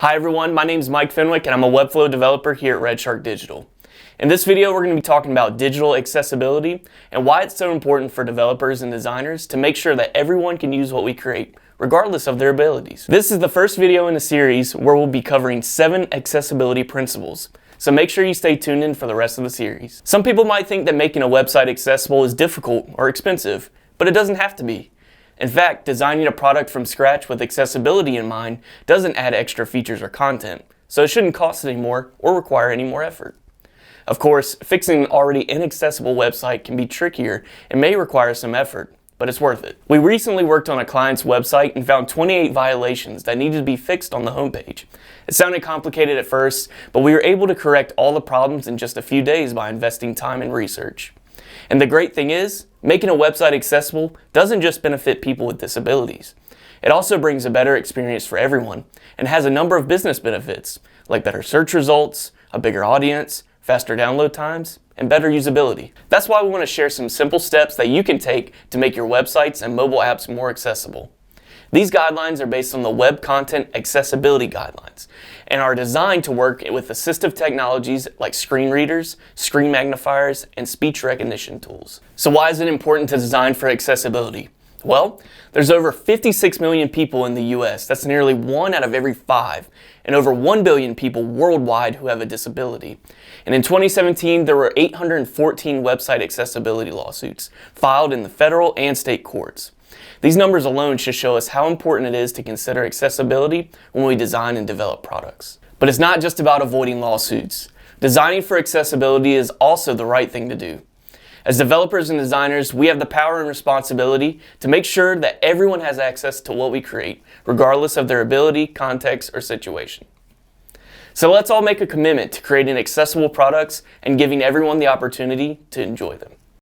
Hi everyone, my name is Mike Fenwick and I'm a webflow developer here at Red Shark Digital. In this video we're going to be talking about digital accessibility and why it's so important for developers and designers to make sure that everyone can use what we create, regardless of their abilities. This is the first video in a series where we'll be covering 7 accessibility principles, so make sure you stay tuned in for the rest of the series. Some people might think that making a website accessible is difficult or expensive, but it doesn't have to be. In fact, designing a product from scratch with accessibility in mind doesn't add extra features or content, so it shouldn't cost any more or require any more effort. Of course, fixing an already inaccessible website can be trickier and may require some effort, but it's worth it. We recently worked on a client's website and found 28 violations that needed to be fixed on the homepage. It sounded complicated at first, but we were able to correct all the problems in just a few days by investing time and research. And the great thing is, making a website accessible doesn't just benefit people with disabilities. It also brings a better experience for everyone and has a number of business benefits, like better search results, a bigger audience, faster download times, and better usability. That's why we want to share some simple steps that you can take to make your websites and mobile apps more accessible. These guidelines are based on the Web Content Accessibility Guidelines and are designed to work with assistive technologies like screen readers, screen magnifiers, and speech recognition tools. So why is it important to design for accessibility? Well, there's over 56 million people in the US, that's nearly 1 out of every 5, and over 1 billion people worldwide who have a disability. And in 2017, there were 814 website accessibility lawsuits filed in the federal and state courts. These numbers alone should show us how important it is to consider accessibility when we design and develop products. But it's not just about avoiding lawsuits. Designing for accessibility is also the right thing to do. As developers and designers, we have the power and responsibility to make sure that everyone has access to what we create, regardless of their ability, context, or situation. So let's all make a commitment to creating accessible products and giving everyone the opportunity to enjoy them.